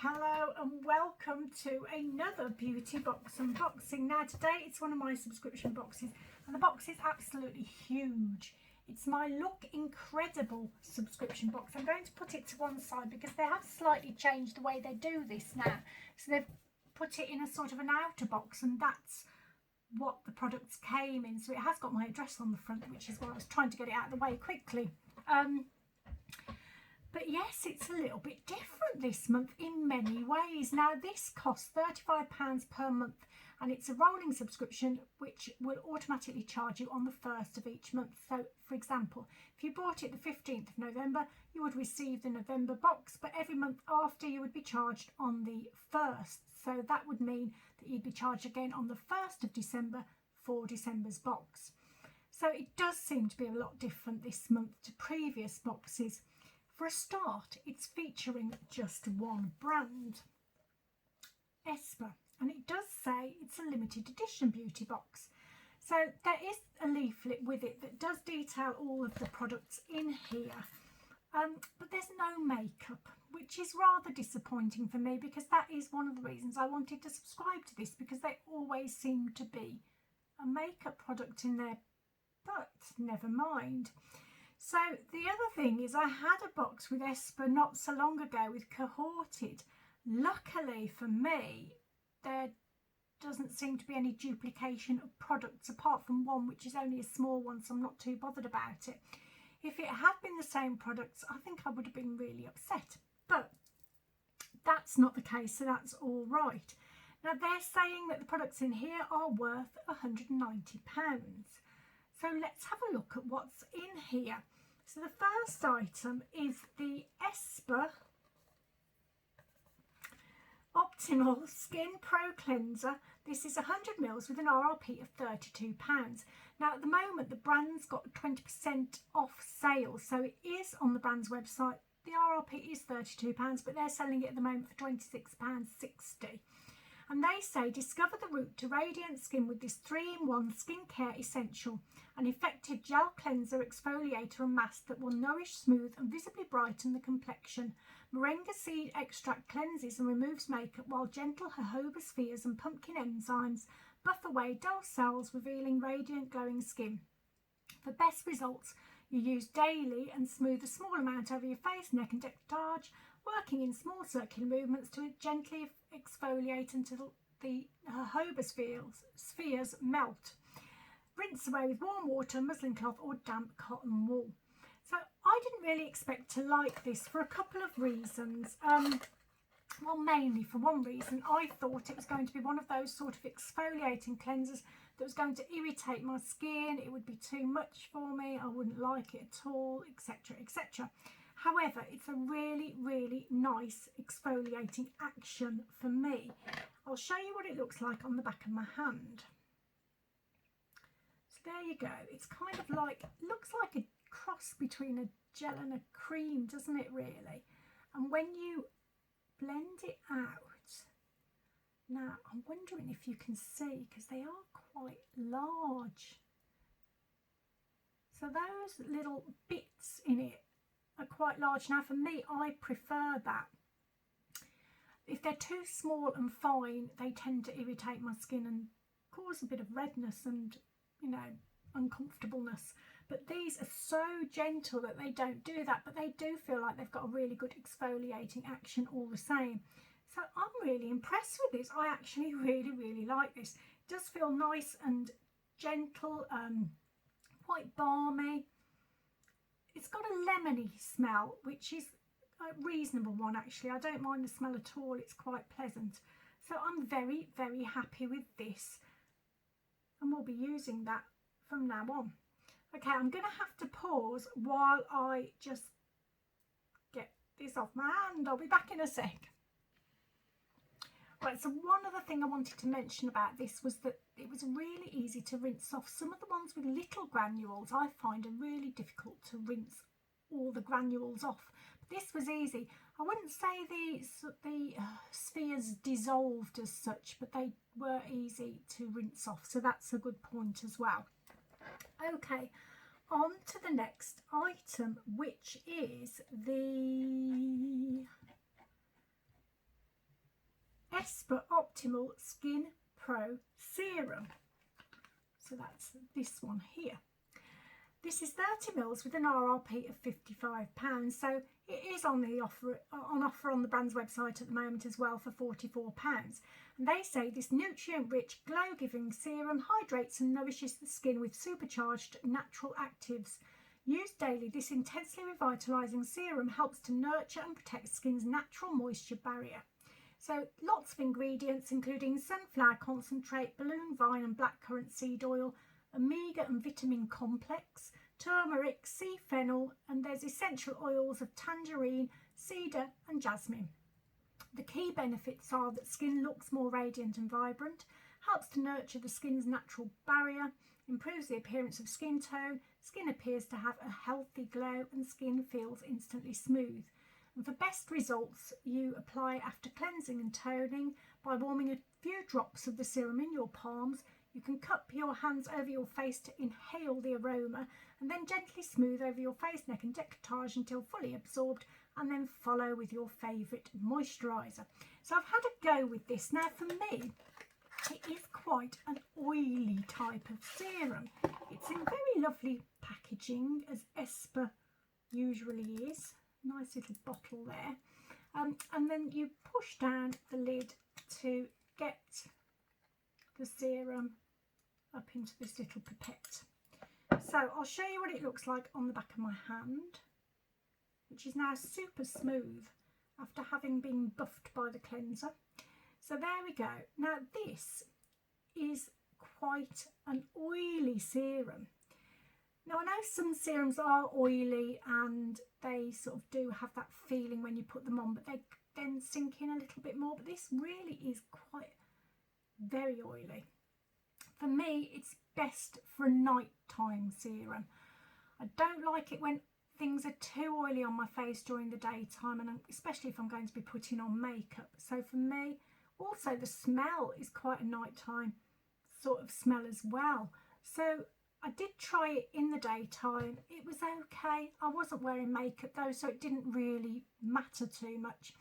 Hello and welcome to another beauty box unboxing. Now today it's one of my subscription boxes and the box is absolutely huge. It's my Look Incredible subscription box. I'm going to put it to one side because they have slightly changed the way they do this now. So they've put it in a sort of an outer box and that's what the products came in. So it has got my address on the front, which is why I was trying to get it out of the way quickly. But yes, it's a little bit different this month in many ways. Now this costs £35 per month and it's a rolling subscription which will automatically charge you on the 1st of each month. So for example, if you bought it the 15th of November, you would receive the November box, but every month after you would be charged on the 1st. So that would mean that you'd be charged again on the 1st of December for December's box. So it does seem to be a lot different this month to previous boxes. For a start, it's featuring just one brand, Espa, and it does say it's a limited edition beauty box. So there is a leaflet with it that does detail all of the products in here, but there's no makeup, which is rather disappointing for me because that is one of the reasons I wanted to subscribe to this, because they always seem to be a makeup product in there, but never mind. So the other thing is I had a box with Espa not so long ago with Cohorted. Luckily for me, there doesn't seem to be any duplication of products apart from one, which is only a small one, so I'm not too bothered about it. If it had been the same products, I think I would have been really upset. But that's not the case, so that's all right. Now they're saying that the products in here are worth £190. So let's have a look at what's in here. So the first item is the Espa Optimal Skin Pro Cleanser. This is 100ml with an RRP of £32. Now at the moment the brand's got 20% off sale, so it is on the brand's website. The RRP is £32, but they're selling it at the moment for £26.60. And they say discover the route to radiant skin with this 3-in-1 skincare essential, an effective gel cleanser, exfoliator and mask that will nourish, smooth and visibly brighten the complexion. Moringa seed extract cleanses and removes makeup, while gentle jojoba spheres and pumpkin enzymes buff away dull cells, revealing radiant glowing skin. For best results, you use daily and smooth a small amount over your face, neck and décolletage, working in small circular movements to gently exfoliate until the jojoba spheres melt. Rinse away with warm water, muslin cloth or damp cotton wool. So I didn't really expect to like this for a couple of reasons. Well, mainly for one reason. I thought it was going to be one of those sort of exfoliating cleansers that was going to irritate my skin. It would be too much for me. I wouldn't like it at all, etc, etc. However, it's a really, really nice exfoliating action for me. I'll show you what it looks like on the back of my hand. So there you go. It's kind of like, looks like a cross between a gel and a cream, doesn't it really? And when you blend it out, now I'm wondering if you can see, because they are quite large. So those little bits in it are quite large. Now for me, I prefer that. If they're too small and fine, they tend to irritate my skin and cause a bit of redness and, you know, uncomfortableness. But these are so gentle that they don't do that, but they do feel like they've got a really good exfoliating action all the same. So I'm really impressed with this. I actually really, really like this. It does feel nice and gentle, quite balmy. It's got a lemony smell, which is a reasonable one actually. I don't mind the smell at all. It's quite pleasant. So I'm very, very happy with this. And we'll be using that from now on. Okay, I'm going to have to pause while I just get this off my hand. I'll be back in a sec. Right, so one other thing I wanted to mention about this was that it was really easy to rinse off. Some of the ones with little granules I find are really difficult to rinse all the granules off. But this was easy. I wouldn't say the spheres dissolved as such, but they were easy to rinse off. So that's a good point as well. Okay, on to the next item, which is the Espa Optimal Skin Pro Serum. So that's this one here. This is 30 mils with an RRP of £55. So it is on offer on the brand's website at the moment as well for £44. And they say this nutrient-rich, glow-giving serum hydrates and nourishes the skin with supercharged natural actives. Used daily, this intensely revitalising serum helps to nurture and protect skin's natural moisture barrier. So lots of ingredients, including sunflower concentrate, balloon vine and blackcurrant seed oil, omega and vitamin complex, turmeric, sea fennel, and there's essential oils of tangerine, cedar and jasmine. The key benefits are that skin looks more radiant and vibrant, helps to nurture the skin's natural barrier, improves the appearance of skin tone, skin appears to have a healthy glow and skin feels instantly smooth. And for best results, you apply after cleansing and toning by warming a few drops of the serum in your palms. You can cup your hands over your face to inhale the aroma and then gently smooth over your face, neck and décolletage until fully absorbed, and then follow with your favourite moisturiser. So I've had a go with this. Now for me, it is quite an oily type of serum. It's in very lovely packaging, as Espa usually is. Nice little bottle there. And then you push down the lid to get the serum up into this little pipette. So I'll show you what it looks like on the back of my hand, which is now super smooth after having been buffed by the cleanser. So there we go. Now this is quite an oily serum. Now I know some serums are oily and they sort of do have that feeling when you put them on, but they then sink in a little bit more. But this really is quite very oily. For me, it's best for a nighttime serum. I don't like it when things are too oily on my face during the daytime, and especially if I'm going to be putting on makeup. So for me, also the smell is quite a nighttime sort of smell as well. So I did try it in the daytime. It was okay. I wasn't wearing makeup though, so it didn't really matter too much.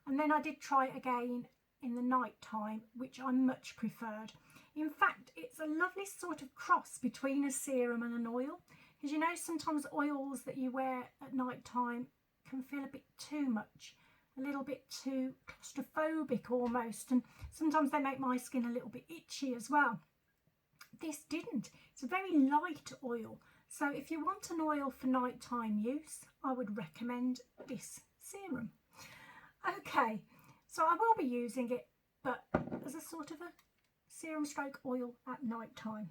And then I did try it again in the night time, which I much preferred. In fact, it's a lovely sort of cross between a serum and an oil, because you know sometimes oils that you wear at night time can feel a bit too much, a little bit too claustrophobic almost, and sometimes they make my skin a little bit itchy as well. This didn't. It's a very light oil, so if you want an oil for nighttime use, I would recommend this serum. Okay, so I will be using it, but as a sort of a serum stroke oil at night time.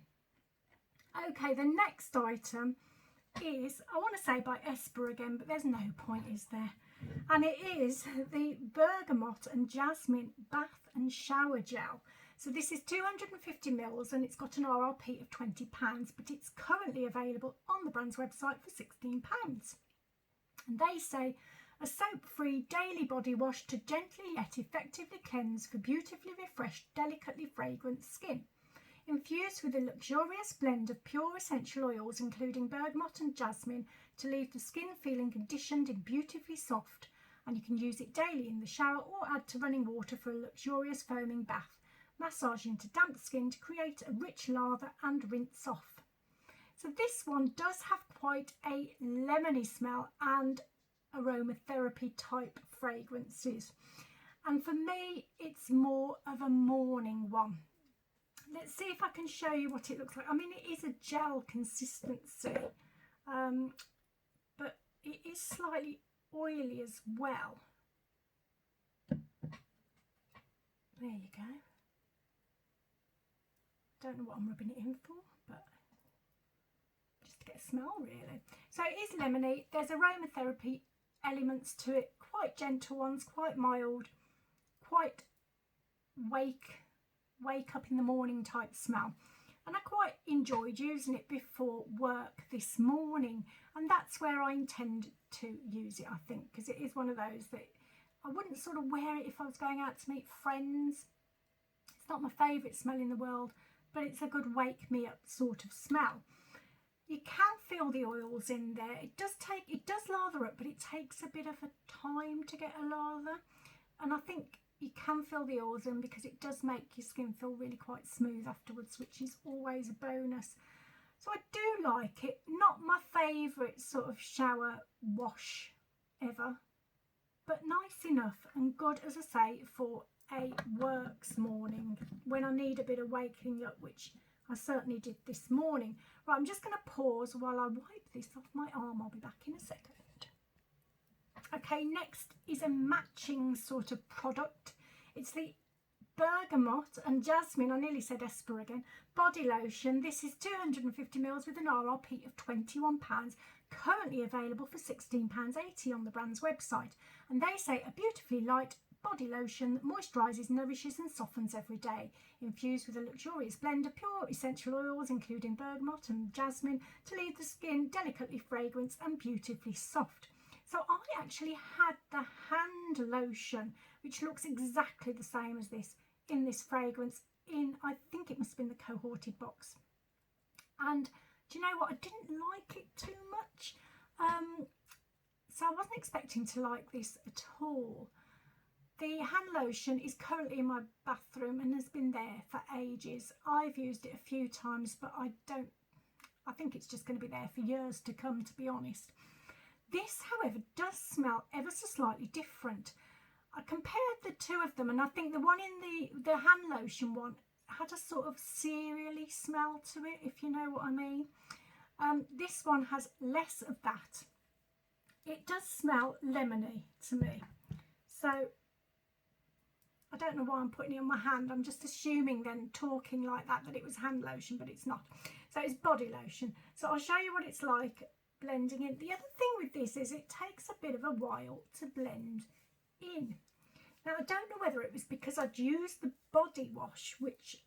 Okay, the next item is, I want to say by Espa again, but there's no point, is there? And it is the Bergamot and Jasmine Bath and Shower Gel. So this is 250 mils and it's got an RRP of £20, but it's currently available on the brand's website for £16. And they say a soap-free daily body wash to gently yet effectively cleanse for beautifully refreshed, delicately fragrant skin. Infused with a luxurious blend of pure essential oils, including bergamot and jasmine, to leave the skin feeling conditioned and beautifully soft. And you can use it daily in the shower or add to running water for a luxurious foaming bath. Massage into damp skin to create a rich lather and rinse off. So this one does have quite a lemony smell and aromatherapy type fragrances. And for me, it's more of a morning one. Let's see if I can show you what it looks like. I mean, it is a gel consistency, but it is slightly oily as well. There you go. Don't know what I'm rubbing it in for, but just to get a smell really. So it is lemony. There's aromatherapy elements to it, quite gentle ones, quite mild, quite wake up in the morning type smell. And I quite enjoyed using it before work this morning, and that's where I intend to use it, I think, because it is one of those that I wouldn't sort of wear it if I was going out to meet friends. It's not my favourite smell in the world, but it's a good wake me up sort of smell. You can feel the oils in there. It does lather up, but it takes a bit of a time to get a lather. and I think you can fill the oils in because it does make your skin feel really quite smooth afterwards, which is always a bonus. So I do like it. Not my favourite sort of shower wash ever, but nice enough and good, as I say, for a works morning when I need a bit of waking up, which I certainly did this morning. Right, I'm just going to pause while I wipe this off my arm. I'll be back in a second. Okay, next is a matching sort of product. It's the Bergamot and Jasmine, I nearly said Espa again, body lotion. This is 250 ml with an RRP of £21, currently available for £16.80 on the brand's website. And they say a beautifully light body lotion that moisturises, nourishes and softens every day, infused with a luxurious blend of pure essential oils including bergamot and jasmine to leave the skin delicately fragranced and beautifully soft. So I actually had the hand lotion, which looks exactly the same as this, in this fragrance, in, I think it must have been the cohorted box. And do you know what? I didn't like it too much. So I wasn't expecting to like this at all. The hand lotion is currently in my bathroom and has been there for ages. I've used it a few times, but I think it's just going to be there for years to come, to be honest. This, however, does smell ever so slightly different. I compared the two of them, and I think the one in the hand lotion one had a sort of cereally smell to it, if you know what I mean. This one has less of that. It does smell lemony to me. So I don't know why I'm putting it on my hand. I'm just assuming then, talking like that, that it was hand lotion, but it's not. So it's body lotion. So I'll show you what it's like blending in. The other thing with this is it takes a bit of a while to blend in. Now I don't know whether it was because I'd used the body wash, which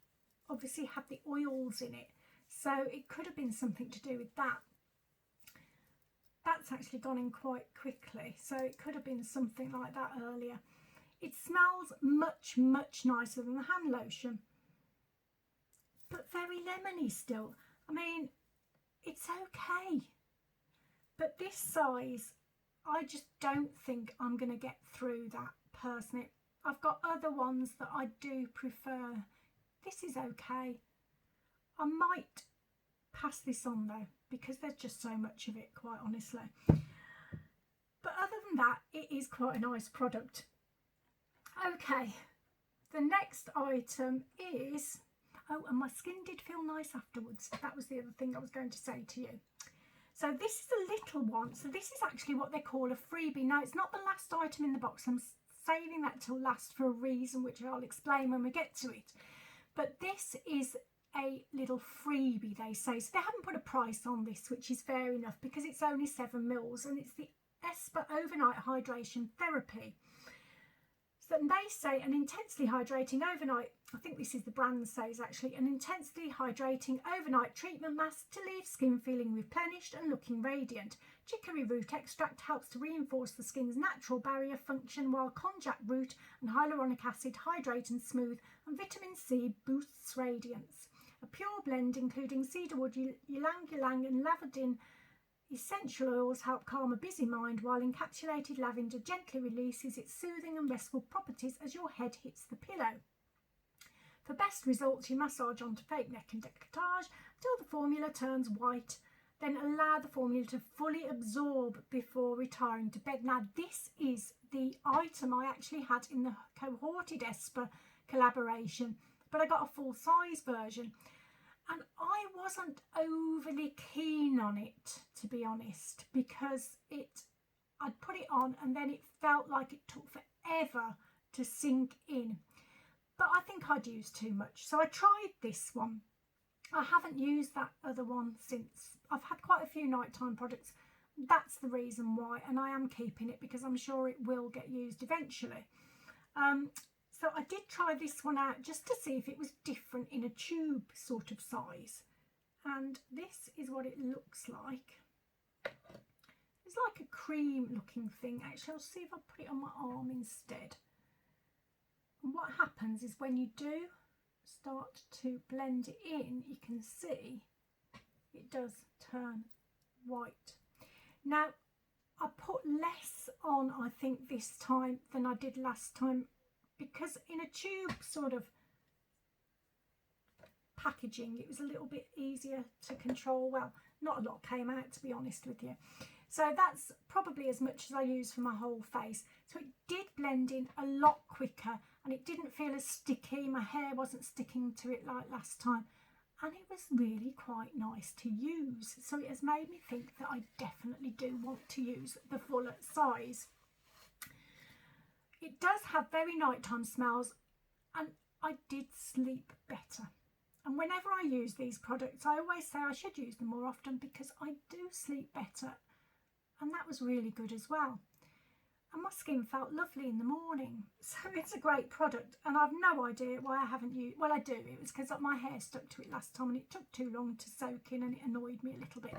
obviously had the oils in it, so it could have been something to do with that. That's actually gone in quite quickly, so it could have been something like that earlier. It smells much nicer than the hand lotion, but very lemony still. I mean, it's okay, but this size, I just don't think I'm going to get through that personally. I've got other ones that I do prefer. This is okay. I might pass this on though, because there's just so much of it, quite honestly. But other than that, it is quite a nice product. Okay, the next item is, oh, and my skin did feel nice afterwards. That was the other thing I was going to say to you. So this is a little one. So this is actually what they call a freebie. Now, it's not the last item in the box. I'm saving that till last for a reason, which I'll explain when we get to it. But this is a little freebie, they say. So they haven't put a price on this, which is fair enough because it's only 7 ml, and it's the Espa Overnight Hydration Therapy. So they say an intensely hydrating overnight, I think this is the brand says actually, an intensely hydrating overnight treatment mask to leave skin feeling replenished and looking radiant. Chicory root extract helps to reinforce the skin's natural barrier function, while konjac root and hyaluronic acid hydrate and smooth, and vitamin C boosts radiance. A pure blend including cedarwood, ylang ylang and lavandin essential oils help calm a busy mind, while encapsulated lavender gently releases its soothing and restful properties as your head hits the pillow. For best results, you massage onto fake neck and décolletage until the formula turns white, then allow the formula to fully absorb before retiring to bed. Now, this is the item I actually had in the cohorted Espa collaboration, but I got a full size version. And I wasn't overly keen on it, to be honest, because I'd put it on and then it felt like it took forever to sink in. But I think I'd used too much. So I tried this one. I haven't used that other one since. I've had quite a few nighttime products. That's the reason why. And I am keeping it because I'm sure it will get used eventually. So I did try this one out just to see if it was different in a tube sort of size. And this is what it looks like. It's like a cream looking thing. Actually, I'll see if I put it on my arm instead. And what happens is when you do start to blend it in, you can see it does turn white. Now, I put less on, I think, this time than I did last time, because in a tube sort of packaging it was a little bit easier to control. Well, not a lot came out, to be honest with you. So that's probably as much as I use for my whole face. So it did blend in a lot quicker, and it didn't feel as sticky. My hair wasn't sticking to it like last time, and it was really quite nice to use. So it has made me think that I definitely do want to use the fuller size. It does have very nighttime smells, and I did sleep better. And whenever I use these products, I always say I should use them more often, because I do sleep better, and that was really good as well. And my skin felt lovely in the morning. So it's a great product, and I've no idea why I haven't used. Well, I do. It was because my hair stuck to it last time, and it took too long to soak in, and it annoyed me a little bit.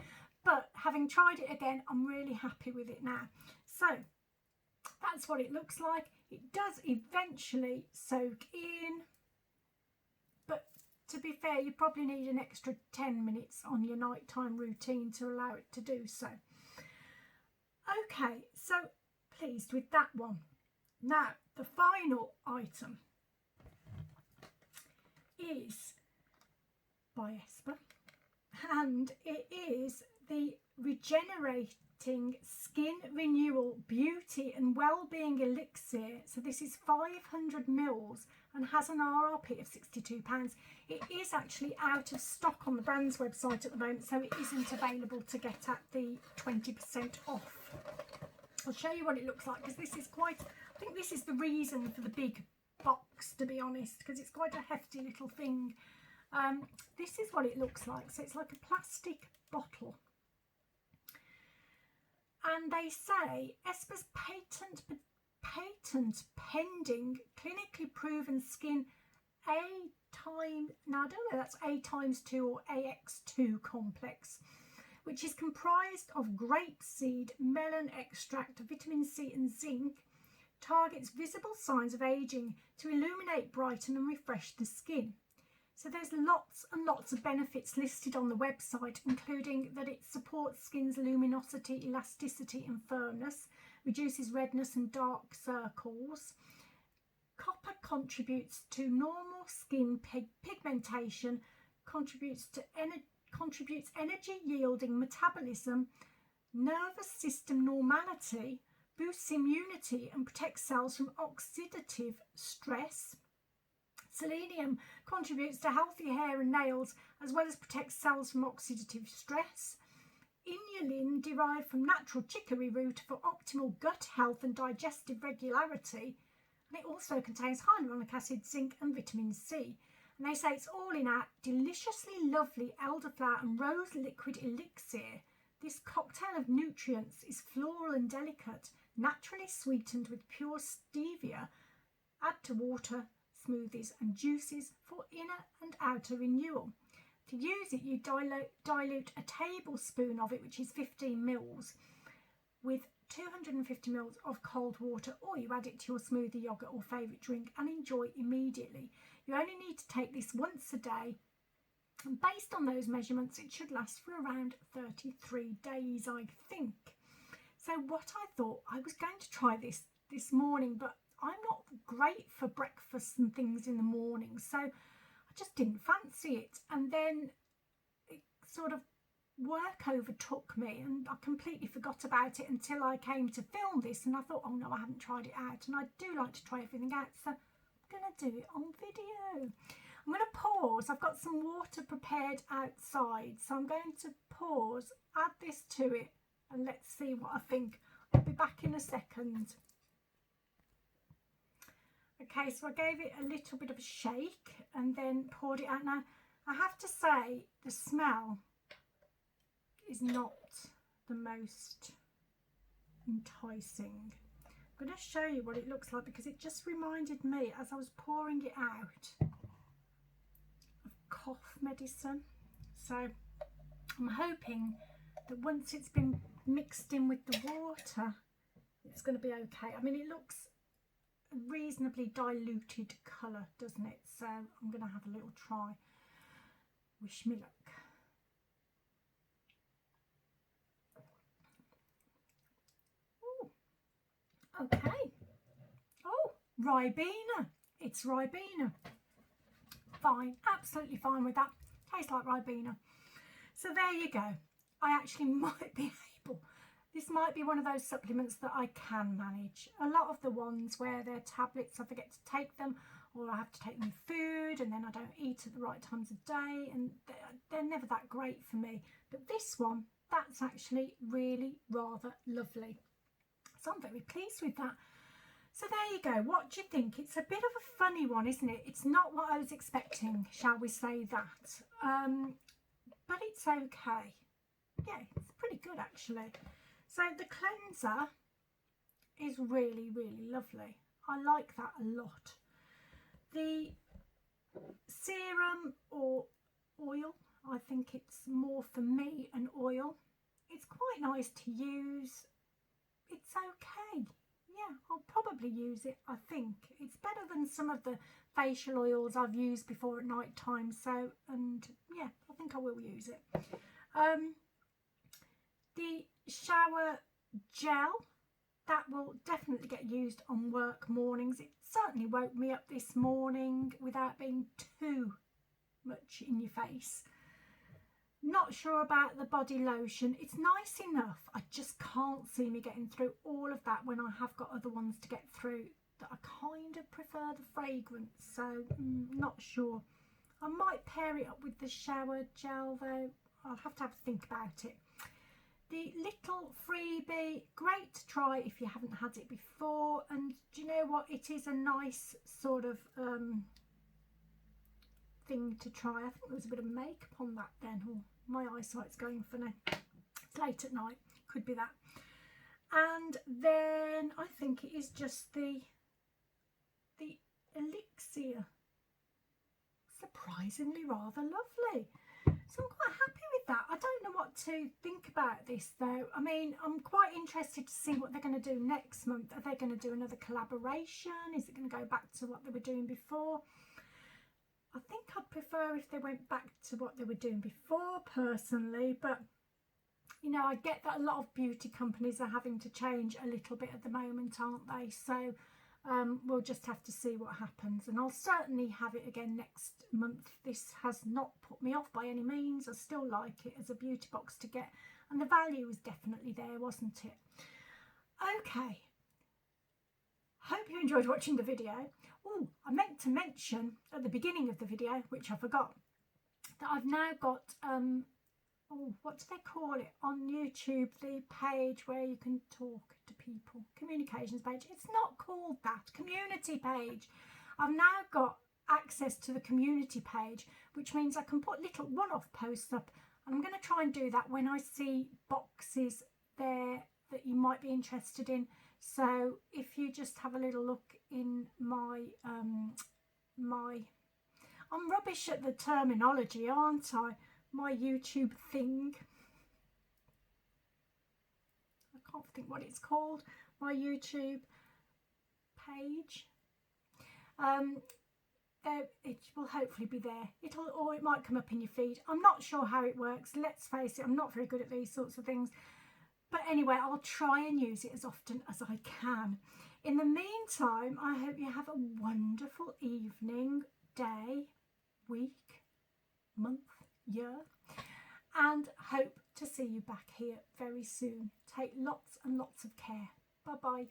But having tried it again, I'm really happy with it now. So that's what it looks like. It does eventually soak in, but to be fair, you probably need an extra 10 minutes on your nighttime routine to allow it to do so. Okay, so pleased with that one. Now, the final item is by Espa, and it is the Regenerating Skin Renewal Beauty and Wellbeing Elixir. So this is 500 mils and has an RRP of £62. It is actually out of stock on the brand's website at the moment, so it isn't available to get at the 20% off. I'll show you what it looks like, because this is quite, I think this is the reason for the big box, to be honest, because it's quite a hefty little thing. This is what it looks like. So it's like a plastic bottle. And they say Espa's patent pending clinically proven skin now I don't know, that's A times 2 or AX2 complex, which is comprised of grapeseed, melon extract, vitamin C and zinc, targets visible signs of aging to illuminate, brighten and refresh the skin. So there's lots and lots of benefits listed on the website, including that it supports skin's luminosity, elasticity and firmness, reduces redness and dark circles. Copper contributes to normal skin pigmentation, contributes energy yielding metabolism, nervous system normality, boosts immunity and protects cells from oxidative stress. Selenium contributes to healthy hair and nails, as well as protects cells from oxidative stress. Inulin, derived from natural chicory root for optimal gut health and digestive regularity. And it also contains hyaluronic acid, zinc and vitamin C. And they say it's all in our deliciously lovely elderflower and rose liquid elixir. This cocktail of nutrients is floral and delicate, naturally sweetened with pure stevia. Add to water, smoothies and juices for inner and outer renewal. To use it, you dilute a tablespoon of it, which is 15 mils, with 250 mils of cold water, or you add it to your smoothie, yogurt or favourite drink and enjoy immediately. You only need to take this once a day, and based on those measurements it should last for around 33 days, I think. So what I thought, I was going to try this morning, but I'm not great for breakfast and things in the morning, so I just didn't fancy it. And then it sort of work overtook me and I completely forgot about it until I came to film this, and I thought, oh no, I haven't tried it out, and I do like to try everything out, so I'm going to do it on video. I'm going to pause. I've got some water prepared outside, so I'm going to pause, add this to it, and let's see what I think. I'll be back in a second. Okay, so I gave it a little bit of a shake and then poured it out. Now, I have to say, the smell is not the most enticing. I'm going to show you what it looks like, because it just reminded me, as I was pouring it out, of cough medicine. So I'm hoping that once it's been mixed in with the water, it's going to be okay. I mean, it looks a reasonably diluted colour, doesn't it? So I'm going to have a little try. Wish me luck. Okay. Oh, Ribena. It's Ribena. Fine, absolutely fine with that. Tastes like Ribena. So there you go. I actually might be able, this might be one of those supplements that I can manage. A lot of the ones where they're tablets, I forget to take them, or I have to take them with food and then I don't eat at the right times of day, and they're never that great for me. But this one, that's actually really rather lovely. So I'm very pleased with that. So there you go. What do you think? It's a bit of a funny one, isn't it? It's not what I was expecting, shall we say that. But it's okay. Yeah, it's pretty good actually. So the cleanser is really, really lovely. I like that a lot. The serum or oil, I think it's more for me an oil. It's quite nice to use. It's okay. Yeah, I'll probably use it. I think it's better than some of the facial oils I've used before at night time. So, and yeah, I think I will use it. The shower gel, that will definitely get used on work mornings. It certainly woke me up this morning without being too much in your face. Not sure about the body lotion. It's nice enough. I just can't see me getting through all of that when I have got other ones to get through that I kind of prefer the fragrance. So not sure. I might pair it up with the shower gel though. I'll have to think about it. The little freebie, great to try if you haven't had it before. And do you know what? It is a nice sort of thing to try. I think there was a bit of makeup on that then. Oh, my eyesight's going funny. It's late at night. Could be that. And then I think it is just the elixir. Surprisingly rather lovely. So I'm quite happy with that. I don't know what to think about this though. I mean, I'm quite interested to see what they're going to do next month. Are they going to do another collaboration? Is it going to go back to what they were doing before? I think I'd prefer if they went back to what they were doing before personally, but you know, I get that a lot of beauty companies are having to change a little bit at the moment, aren't they? So we'll just have to see what happens, and I'll certainly have it again next month. This has not put me off by any means. I still like it as a beauty box to get, and the value was definitely there, wasn't it? Okay, hope you enjoyed watching the video. Oh, I meant to mention at the beginning of the video, which I forgot, that I've now got oh, what do they call it on YouTube, the page where you can talk to people, communications page. It's not called that, community page. I've now got access to the community page, which means I can put little one-off posts up, and I'm going to try and do that when I see boxes there that you might be interested in. So if you just have a little look in my I'm rubbish at the terminology, aren't I? My YouTube thing. I can't think what it's called. My YouTube page. It will hopefully be there. Or it might come up in your feed. I'm not sure how it works. Let's face it, I'm not very good at these sorts of things. But anyway, I'll try and use it as often as I can. In the meantime, I hope you have a wonderful evening, day, week, month, year, and hope to see you back here very soon. Take lots and lots of care. Bye bye.